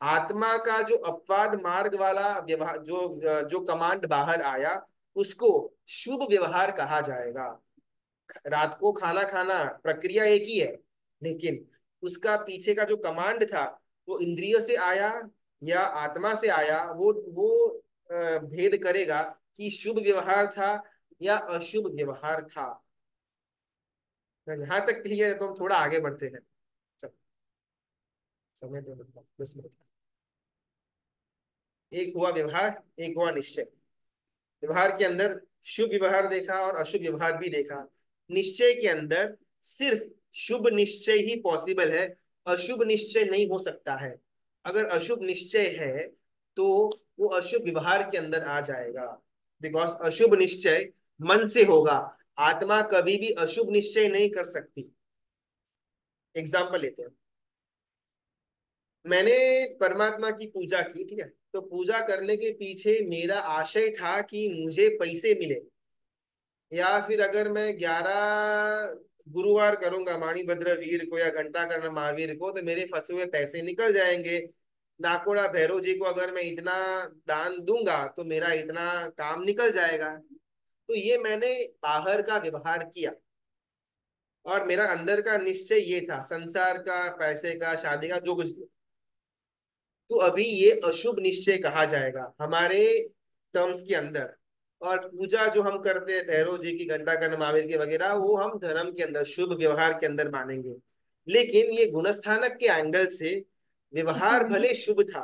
Speaker 1: आत्मा का जो अपवाद मार्ग वाला व्यवहार, जो जो कमांड बाहर आया, उसको शुभ व्यवहार कहा जाएगा। रात को खाना खाना प्रक्रिया एक ही है, लेकिन उसका पीछे का जो कमांड था वो इंद्रिय से आया या आत्मा से आया, वो भेद करेगा कि शुभ व्यवहार था या अशुभ व्यवहार था। यहां तक क्लियर है तो हम थोड़ा आगे बढ़ते हैं। चलो, समय तो 10 मिनट। एक हुआ व्यवहार, एक हुआ निश्चय। व्यवहार के अंदर शुभ व्यवहार देखा और अशुभ व्यवहार भी देखा। निश्चय के अंदर सिर्फ शुभ निश्चय ही पॉसिबल है, अशुभ निश्चय नहीं हो सकता है। अगर अशुभ निश्चय है तो वो अशुभ व्यवहार के अंदर आ जाएगा, बिकॉज अशुभ निश्चय मन से होगा। आत्मा कभी भी अशुभ निश्चय नहीं कर सकती। एग्जाम्पल लेते हैं। मैंने परमात्मा की पूजा की, ठीक है, तो पूजा करने के पीछे मेरा आशय था कि मुझे पैसे मिले, या फिर अगर मैं 11 गुरुवार करूंगा माणिभद्र वीर को या घंटा करना महावीर को, तो मेरे फंसे हुए पैसे निकल जाएंगे। नाकोड़ा भैरव जी को अगर मैं इतना दान दूंगा तो मेरा इतना काम निकल जाएगा। तो ये मैंने बाहर का व्यवहार किया, और मेरा अंदर का निश्चय ये था, संसार का, पैसे का, शादी का, जो कुछ भी। तो अभी ये अशुभ निश्चय कहा जाएगा हमारे टर्म्स के अंदर। और पूजा जो हम करते हैं भैरव जी की, घंटा कर्ण महावीर की वगैरह, वो हम धर्म के अंदर शुभ व्यवहार के अंदर मानेंगे। लेकिन ये गुणस्थानक के एंगल से व्यवहार भले शुभ था,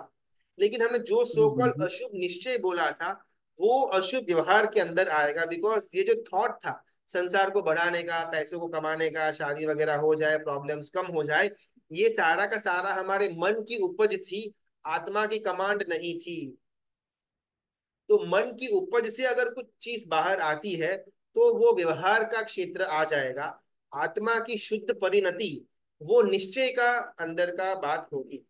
Speaker 1: लेकिन हमने जो सो कॉल अशुभ निश्चय बोला था वो अशुभ व्यवहार के अंदर आएगा। बिकॉज ये जो थॉट था संसार को बढ़ाने का, पैसों को कमाने का, शादी वगैरह हो जाए, प्रॉब्लम्स कम हो जाए, ये सारा का सारा हमारे मन की उपज थी, आत्मा की कमांड नहीं थी। तो मन की उपज से अगर कुछ चीज बाहर आती है तो वो व्यवहार का क्षेत्र आ जाएगा। आत्मा की शुद्ध परिणति वो निश्चय का अंदर का बात होगी।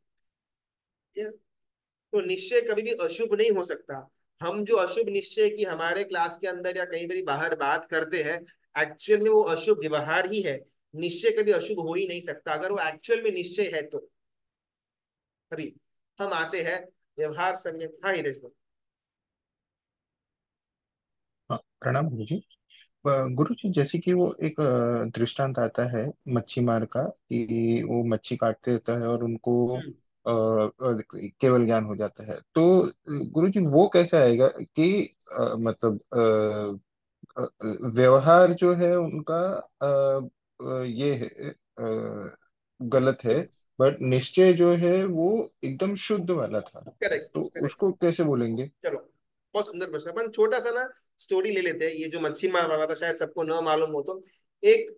Speaker 1: तो निश्चय कभी भी अशुभ नहीं हो सकता। हम जो अशुभ निश्चय की हमारे क्लास के अंदर या कहीं भी बाहर बात करते हैं, एक्चुअल में वो अशुभ व्यवहार ही है। निश्चय कभी अशुभ हो ही नहीं सकता अगर वो एक्चुअल में निश्चय है तो। अभी हम आते हैं व्यवहार संयम। हाँ ही देखो।
Speaker 4: हाँ, प्रणाम गुरु जी। गुरु जी, जैसे कि वो एक दृष्टांत आता है मच्छी मार का, कि वो मच्छी काटते रहता है और उनको केवल ज्ञान हो जाता है। तो गुरु जी, वो कैसे आएगा कि मतलब व्यवहार जो है उनका ये है, गलत है, बट निश्चय जो है वो एकदम शुद्ध वाला था।
Speaker 1: करेक्ट,
Speaker 4: तो
Speaker 1: करेक्ट।
Speaker 4: उसको कैसे बोलेंगे?
Speaker 1: चलो, बहुत सुंदर प्रश्न। अपन छोटा सा ना स्टोरी ले लेते हैं। ये जो मच्छी मार वाला था, शायद सबको न मालूम हो तो, एक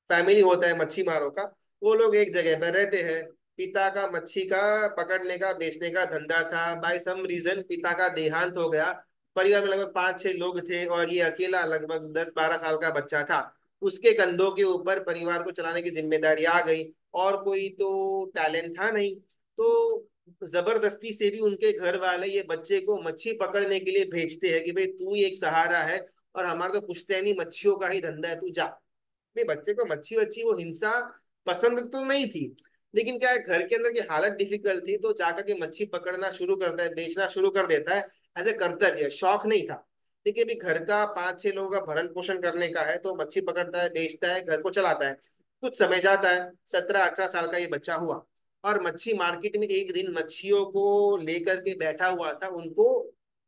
Speaker 1: फैमिली होता है मच्छी मारों का। वो लोग एक जगह पर रहते हैं। पिता का मच्छी का पकड़ने का, बेचने का धंधा था। बाय सम रीजन पिता का देहांत हो गया। परिवार में लगभग 5-6 लोग थे और ये अकेला लगभग 10-12 साल का बच्चा था। उसके कंधों के ऊपर परिवार को चलाने की जिम्मेदारी आ गई, और कोई तो टैलेंट था नहीं। तो जबरदस्ती से भी उनके घर वाले ये बच्चे को मच्छी पकड़ने के लिए भेजते हैं कि भाई तू ही एक सहारा है, और हमारा तो पुश्तैनी मच्छियों का ही धंधा है, तू जा। भाई बच्चे को मच्छी वच्छी वो हिंसा पसंद तो नहीं थी, लेकिन क्या है, घर के अंदर की हालत डिफिकल्ट थी, तो जाकर के मच्छी पकड़ना शुरू करता है, बेचना शुरू कर देता है। ऐसे कर्तव्य, शौक नहीं था। देखिए अभी घर का 5-6 लोगों का भरण पोषण करने का है, तो मच्छी पकड़ता है, बेचता है, घर को चलाता है। कुछ समय जाता है, 17-18 साल का ये बच्चा हुआ, और मच्छी मार्केट में एक दिन मच्छियों को लेकर के बैठा हुआ था, उनको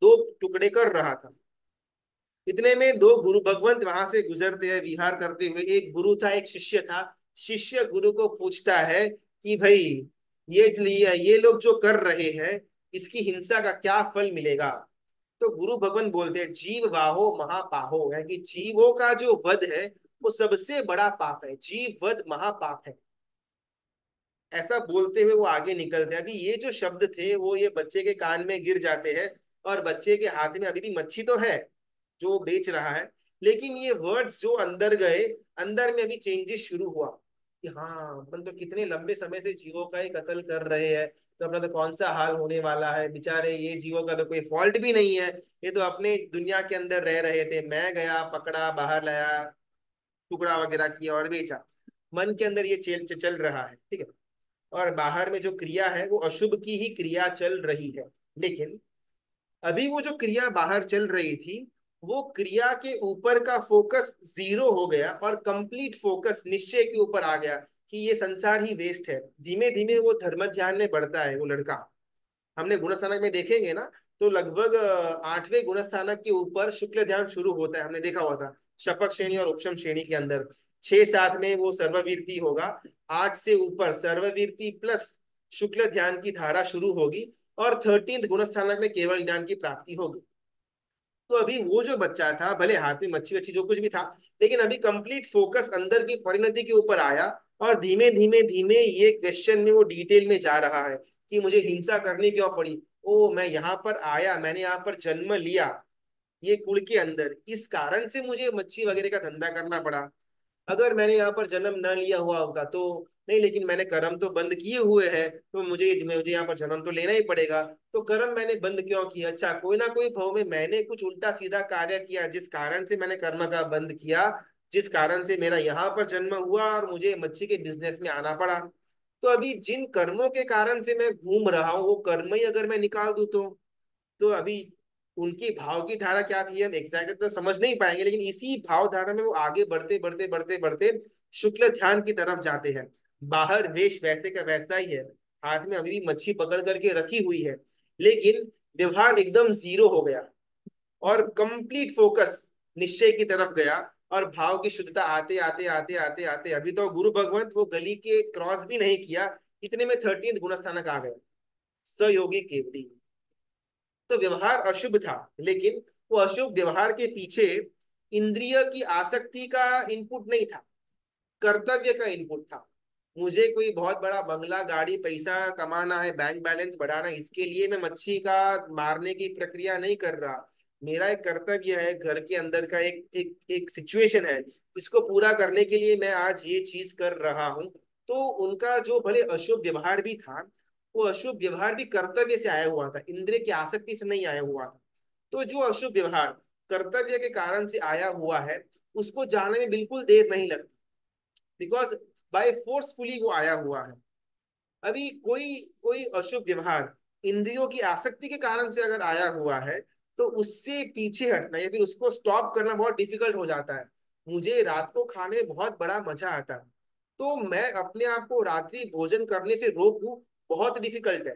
Speaker 1: दो टुकड़े कर रहा था। इतने में दो गुरु भगवंत वहां से गुजरते हैं विहार करते हुए। एक गुरु था, एक शिष्य था। शिष्य गुरु को पूछता है कि भाई ये लोग जो कर रहे हैं, इसकी हिंसा का क्या फल मिलेगा? तो गुरु भगवंत बोलते हैं, जीव वाहो महापाहो, है कि जीवों का जो वध है वो सबसे बड़ा पाप है, जीव वध महापाप है। ऐसा बोलते हुए वो आगे निकलते हैं। अभी ये जो शब्द थे वो ये बच्चे के कान में गिर जाते हैं, और बच्चे के हाथ में अभी भी मच्छी तो है जो बेच रहा है, लेकिन ये वर्ड्स जो अंदर गए, अंदर में अभी चेंजेस शुरू हुआ कि हाँ, अपन तो कितने लंबे समय से जीवों का ही कत्ल कर रहे हैं, तो अपना तो कौन सा हाल होने वाला है, बेचारे ये जीवों का तो कोई फॉल्ट भी नहीं है, ये तो अपने दुनिया के अंदर रह रहे थे, मैं गया पकड़ा बाहर लाया, टुकड़ा वगैरह किया और बेचा। मन के अंदर ये चल चल रहा है, ठीक है। और बाहर में जो क्रिया है वो अशुभ की ही क्रिया चल रही है। लेकिन अभी वो जो क्रिया बाहर चल रही थी, वो क्रिया के ऊपर का फोकस जीरो हो गया और कंप्लीट फोकस निश्चय के ऊपर आ गया कि ये संसार ही वेस्ट है। धीमे धीमे वो धर्म ध्यान में बढ़ता है वो लड़का। हमने गुणस्थानक में देखेंगे ना, तो लगभग 8वें गुणस्थानक के ऊपर शुक्ल ध्यान शुरू होता है, हमने देखा हुआ था शपथ श्रेणी और उपशम श्रेणी के अंदर। 6-7 में वो सर्ववीरती होगा, 8 से ऊपर सर्ववीरती प्लस शुक्ल ध्यान की धारा शुरू होगी और 13th गुणस्थानक में केवल ज्ञान की प्राप्ति होगी। तो अभी वो जो बच्चा था, भले हाथ में मच्छी वच्छी जो कुछ भी था, लेकिन अभी कंप्लीट फोकस अंदर की परिणति के ऊपर आया और धीमे धीमे धीमे ये क्वेश्चन में वो डिटेल में जा रहा है कि मुझे हिंसा करनी क्यों पड़ी। ओ, मैं यहाँ पर आया, मैंने यहाँ पर जन्म लिया, ये कुल के अंदर, इस कारण से मुझे मच्छी वगैरह का धंधा करना पड़ा। अगर मैंने यहाँ पर जन्म न लिया हुआ होता तो नहीं, लेकिन मैंने कर्म तो बंद किए हुए हैं, तो मुझे मुझे यहाँ पर जन्म तो लेना ही पड़ेगा। तो कर्म मैंने बंद क्यों किया? अच्छा, कोई ना कोई भाव में मैंने कुछ उल्टा सीधा कार्य किया जिस कारण से मैंने कर्म का बंद किया, जिस कारण से मेरा यहाँ पर जन्म हुआ और मुझे मच्छी के बिजनेस में आना पड़ा। तो अभी जिन कर्मों के कारण से मैं घूम रहा हूँ, वो कर्म ही अगर मैं निकाल दूं तो अभी उनकी भाव की धारा क्या थी हम एग्जैक्ट तो समझ नहीं पाएंगे, लेकिन इसी भाव धारा में वो आगे बढ़ते बढ़ते बढ़ते बढ़ते शुक्ल ध्यान की तरफ जाते हैं। बाहर वेश वैसे का वैसा ही है, हाथ में अभी भी मच्छी पकड़ करके रखी हुई है, लेकिन व्यवहार एकदम जीरो हो गया और कंप्लीट फोकस निश्चय की तरफ गया। और भाव की शुद्धता आते आते आते आते आते अभी तो गुरु भगवंत वो गली के क्रॉस भी नहीं किया, इतने में 13th गुणस्थानक आ गए, सयोगी केवली। तो व्यवहार अशुभ था, लेकिन वो अशुभ व्यवहार के पीछे इंद्रिय की आसक्ति का इनपुट नहीं था, कर्तव्य का इनपुट था। मुझे कोई बहुत बड़ा बंगला गाड़ी पैसा कमाना है, बैंक बैलेंस बढ़ाना है, इसके लिए मैं मच्छी का मारने की प्रक्रिया नहीं कर रहा। मेरा एक कर्तव्य है, घर के अंदर का एक एक एक सिचुएशन है, इसको पूरा करने के लिए मैं आज ये चीज कर रहा हूँ। तो उनका जो भले अशुभ व्यवहार भी था, वो अशुभ व्यवहार भी कर्तव्य से आया हुआ था, इंद्रिय की आसक्ति से नहीं आया हुआ था। तो जो अशुभ व्यवहार कर्तव्य के कारण से आया हुआ है, उसको जाने में बिल्कुल देर नहीं लगती, बिकॉज बाय फोर्सफुली वो आया हुआ है। अभी कोई कोई अशुभ व्यवहार इंद्रियों की आसक्ति के कारण से अगर आया हुआ है, तो उससे पीछे हटना या फिर उसको स्टॉप करना बहुत डिफिकल्ट हो जाता है। मुझे रात को खाने में बहुत बड़ा मजा आता है, तो मैं अपने आप को रात्रि भोजन करने से रोकूं, बहुत डिफिकल्ट है।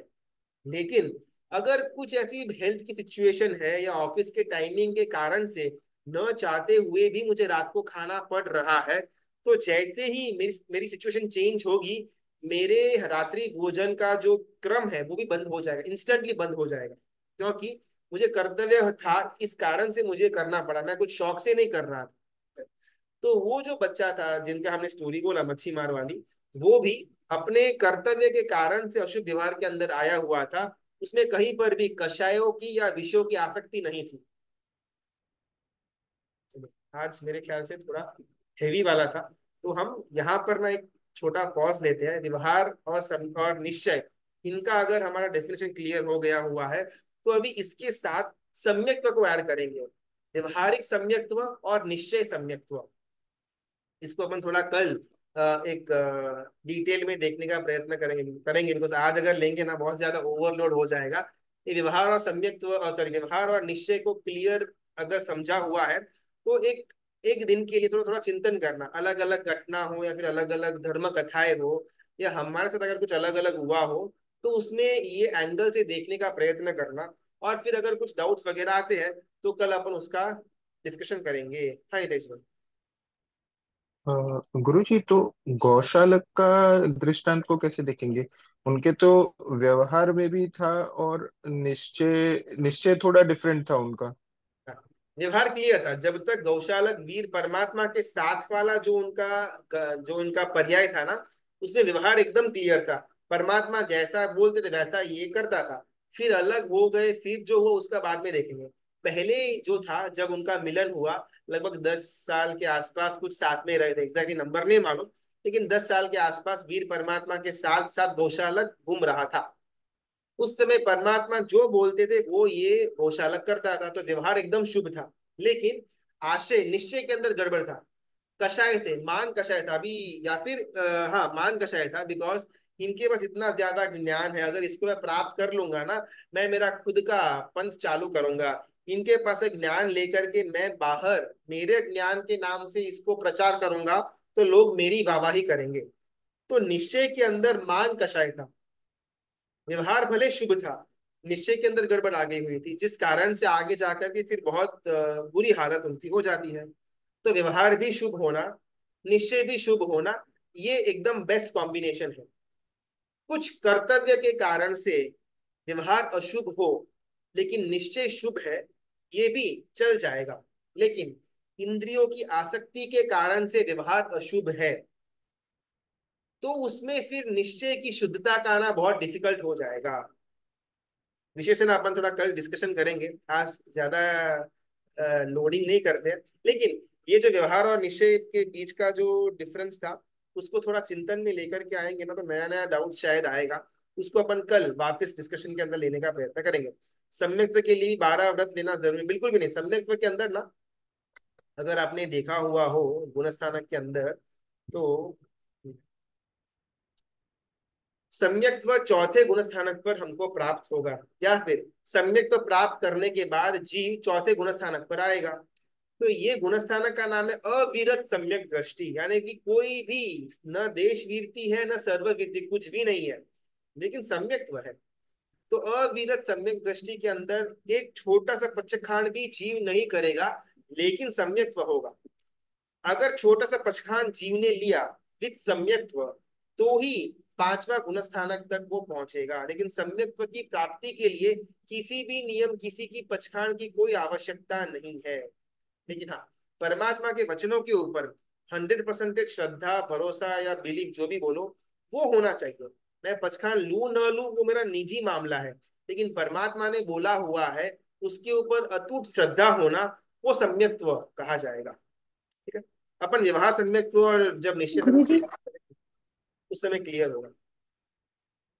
Speaker 1: लेकिन अगर कुछ ऐसी हेल्थ की सिचुएशन है या ऑफिस के टाइमिंग के कारण से न चाहते हुए भी मुझे रात को खाना पड़ रहा है, तो जैसे ही मेरी मेरी सिचुएशन चेंज होगी, मेरे रात्रि भोजन का जो क्रम है वो भी बंद हो जाएगा, इंस्टेंटली बंद हो जाएगा। क्योंकि मुझे कर्तव्य था, इस कारण से मुझे करना पड़ा, मैं कुछ शौक से नहीं कर रहा था। तो वो जो बच्चा था जिनका हमने स्टोरी बोला मच्छी मार वाली, वो भी अपने कर्तव्य के कारण से अशुभ व्यवहार के अंदर आया हुआ था। उसमें कहीं पर भी कषायों की या विषयों की आसक्ति नहीं थी। चलो, आज मेरे ख्याल से थोड़ा हेवी वाला था, तो हम यहाँ पर ना एक छोटा पॉज लेते हैं। व्यवहार और निश्चय, इनका अगर हमारा डेफिनेशन क्लियर हो गया हुआ है, तो अभी इसके साथ सम्यक्त्व को ऐड करेंगे। व्यवहारिक सम्यक्त्व और निश्चय सम्यक्त्व, इसको अपन थोड़ा कल एक डिटेल में देखने का प्रयत्न करेंगे बिकॉज आज अगर लेंगे ना बहुत ज्यादा ओवरलोड हो जाएगा। ये व्यवहार और सम्यक्त्व, सॉरी, व्यवहार और निश्चय को क्लियर अगर समझा हुआ है, तो एक एक दिन के लिए थोड़ा थोड़ा चिंतन करना, अलग अलग घटना हो या फिर अलग अलग धर्म कथाएं हो या हमारे साथ अगर कुछ अलग अलग हुआ हो, तो उसमें ये एंगल से देखने का प्रयत्न करना। और फिर अगर कुछ डाउट्स वगैरह आते हैं, तो कल अपन उसका डिस्कशन करेंगे। हाँ हितेश भाई।
Speaker 4: गुरुजी, तो गौशालक का दृष्टांत को कैसे देखेंगे? उनके तो व्यवहार में भी था और निश्चय निश्चय थोड़ा डिफरेंट था उनका।
Speaker 1: हाँ, व्यवहार क्लियर था जब तक गौशालक वीर परमात्मा के साथ वाला जो उनका पर्याय था ना, उसमें व्यवहार एकदम क्लियर था। परमात्मा जैसा बोलते थे वैसा ये करता था। फिर अलग हो गए, फिर जो हो उसका बाद में देखेंगे। पहले जो था जब उनका मिलन हुआ, लगभग 10 साल के आसपास कुछ साथ में रहे थे, एग्जैक्टली नंबर नहीं मालूम, लेकिन 10 साल के आसपास वीर परमात्मा के साथ साथ गौशालक घूम रहा था। उस समय परमात्मा जो बोलते थे वो ये गौशालक करता था, तो व्यवहार एकदम शुभ था। लेकिन आशय निश्चय के अंदर गड़बड़ था। कषाय थे, मान कषाय था अभी, या फिर हाँ मान कषाय था, बिकॉज इनके पास इतना ज्यादा ज्ञान है, अगर इसको मैं प्राप्त कर लूंगा ना, मैं मेरा खुद का पंथ चालू करूंगा। इनके पास एक ज्ञान लेकर के मैं बाहर मेरे ज्ञान के नाम से इसको प्रचार करूंगा, तो लोग मेरी वाहवाही करेंगे। तो निश्चय के अंदर मान कषाय था, व्यवहार भले शुभ था, निश्चय के अंदर गड़बड़ आ गई हुई थी, जिस कारण से आगे जाकर के फिर बहुत बुरी हालत उनकी हो जाती है। तो व्यवहार भी शुभ होना, निश्चय भी शुभ होना, ये एकदम बेस्ट कॉम्बिनेशन है। कुछ कर्तव्य के कारण से व्यवहार अशुभ हो लेकिन निश्चय शुभ है, ये भी चल जाएगा। लेकिन इंद्रियों की आसक्ति के कारण से व्यवहार अशुभ है, तो उसमें फिर निश्चय की शुद्धता का आना बहुत डिफिकल्ट हो जाएगा। विशेषण अपन थोड़ा कल डिस्कशन करेंगे, आज ज्यादा लोडिंग नहीं करते हैं। लेकिन ये जो व्यवहार और निश्चय के बीच का जो डिफरेंस था, उसको थोड़ा चिंतन में लेकर के आएंगे ना, तो नया नया डाउट शायद आएगा। उसको अपन कल वापस डिस्कशन के अंदर लेने का प्रयत्न करेंगे। सम्यक्त्व के लिए 12 व्रत लेना जरूरी बिल्कुल भी नहीं। सम्यक्त्व के अंदर ना, अगर आपने देखा हुआ हो गुणस्थानक के अंदर, तो सम्यक्त्व चौथे गुण स्थानक पर हमको प्राप्त होगा, या फिर सम्यक्त्व प्राप्त करने के बाद जीव चौथे गुण स्थानक पर आएगा। तो ये गुण स्थानक का नाम है अविरत सम्यक दृष्टि, यानी कि कोई भी न देश वीरती है न सर्ववीरती, कुछ भी नहीं है, लेकिन सम्यक्त्व है। तो अविरत सम्यक दृष्टि के अंदर एक छोटा सा पक्षखांड भी जीव नहीं करेगा, लेकिन सम्यक्त्व होगा। अगर छोटा सा पचखान जीव ने लिया विद सम्यक्त्व, तो ही 5वां गुण स्थानक तक वो पहुंचेगा। लेकिन सम्यक्त्व की प्राप्ति के लिए किसी भी नियम, किसी की पचखान की कोई आवश्यकता नहीं है। लेकिन हाँ, परमात्मा के वचनों के ऊपर 100% श्रद्धा, भरोसा या बिलीफ, जो भी बोलो, वो होना चाहिए। मैं पचखान लू न लू वो मेरा निजी मामला है, लेकिन परमात्मा ने बोला हुआ है उसके ऊपर अटूट श्रद्धा होना, वो सम्यक्त्व कहा जाएगा। ठीक है, अपन व्यवहार सम्यक्त्व और जब निश्चय
Speaker 2: गुरुजी।
Speaker 1: सम्यक्त्व उस समय क्लियर होगा।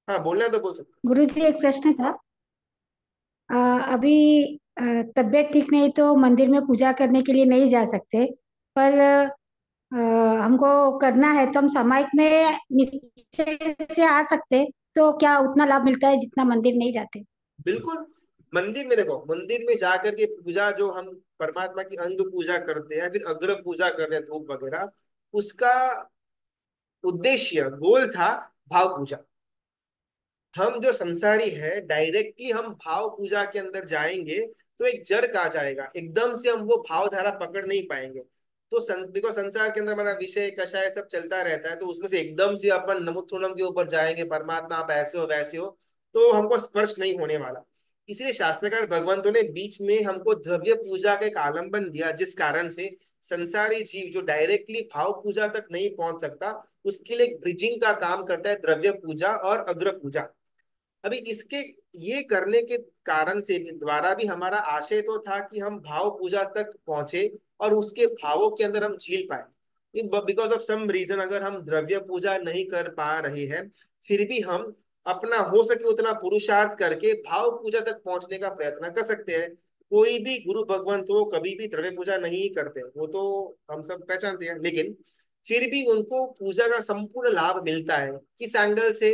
Speaker 1: हाँ, बोलना है तो बोल सकते
Speaker 2: गुरुजी एक प्रश्न था। अ, अभी अ, तबीयत ठीक नहीं तो मंदिर में पूजा करने के लिए नहीं जा सकते, पर हमको करना है तो हम सामायिक में निश्चय से आ सकते, तो क्या उतना लाभ मिलता है जितना मंदिर नहीं जाते?
Speaker 1: हैं। बिल्कुल, मंदिर में देखो, मंदिर में जाकर के पूजा, जो हम परमात्मा की अंग पूजा करते हैं, फिर अग्र पूजा करते हैं, धूप वगैरह, उसका उद्देश्य गोल था भाव पूजा। हम जो संसारी है, डायरेक्टली हम भाव पूजा के अंदर जाएंगे तो एक जर्क आ जाएगा, एकदम से हम वो भाव धारा पकड़ नहीं पाएंगे। तो बिकॉज संसार के अंदर हमारा विषय कषाय सब चलता रहता है, तो उसमें से एकदम से अपन नमुत्थुणम के ऊपर जाएंगे, परमात्मा आप ऐसे हो वैसे हो, तो हमको स्पर्श नहीं होने वाला। इसलिए शास्त्रकार भगवंतों ने बीच में हमको द्रव्य पूजा का एक आलंबन दिया, जिस कारण से संसारी जीव जो डायरेक्टली भाव पूजा तक नहीं पहुंच सकता, उसके लिए एक ब्रिजिंग का काम करता है द्रव्य पूजा और अग्र पूजा। अभी इसके ये करने के कारण से भी, द्वारा भी हमारा आशय तो था कि हम भाव पूजा तक पहुंचे और उसके भावों के अंदर हम झील पाए। बिकॉज ऑफ सम रीजन अगर हम द्रव्य पूजा नहीं कर पा रहे हैं, फिर भी हम अपना हो सके उतना पुरुषार्थ करके भाव पूजा तक पहुंचने का प्रयत्न कर सकते हैं। कोई भी गुरु भगवंत हो कभी भी द्रव्य पूजा नहीं करते, वो तो हम सब पहचानते हैं, लेकिन फिर भी उनको पूजा का संपूर्ण लाभ मिलता है। किस एंगल से?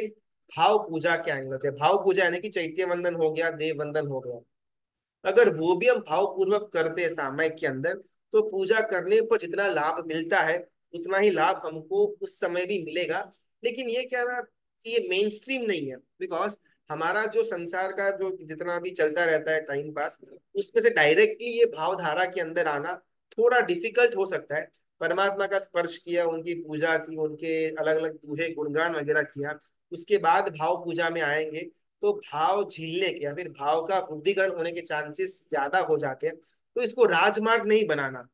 Speaker 1: भाव पूजा के एंगल से। भाव पूजा यानी कि चैत्य वंदन हो गया, देव वंदन हो गया, अगर वो भी हम भाव पूर्वक करते हैं सामयिक के अंदर, तो पूजा करने पर जितना लाभ मिलता है उतना ही लाभ हमको उस समय भी मिलेगा। लेकिन ये क्या ना, कि ये मेन स्ट्रीम नहीं है, बिकॉज हमारा जो संसार का जो जितना भी चलता रहता है टाइम पास, उसमें से डायरेक्टली ये भावधारा के अंदर आना थोड़ा डिफिकल्ट हो सकता है। परमात्मा का स्पर्श किया, उनकी पूजा की, उनके अलग अलग दूहे गुणगान वगैरह किया, उसके बाद भाव पूजा में आएंगे, तो भाव झीलने के या फिर भाव का वृद्धिकरण होने के चांसेस ज्यादा हो जाते हैं। तो इसको राजमार्ग नहीं बनाना,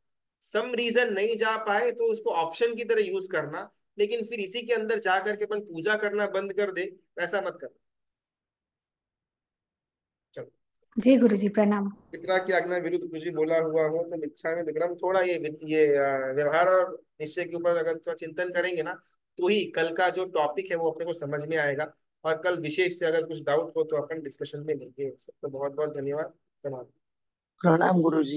Speaker 1: सम रीजन नहीं जा पाए तो उसको ऑप्शन की तरह यूज करना, लेकिन फिर इसी के अंदर जा करके अपन पूजा करना बंद कर दे, ऐसा मत करना। चलो।
Speaker 2: जी गुरुजी प्रणाम।
Speaker 1: पितरा की आज्ञा विरुद्ध कुछ भी बोला हुआ हो तो मिच्छा में दुक्कडम। थोड़ा ये व्यवहार और निश्चय के ऊपर अगर थोड़ा चिंतन करेंगे ना, तो ही कल का जो टॉपिक है वो अपने को समझ में आएगा। और कल विशेष से अगर कुछ डाउट हो तो अपन डिस्कशन में लेंगे। सबको बहुत बहुत धन्यवाद। प्रणाम।
Speaker 5: प्रणाम गुरुजी।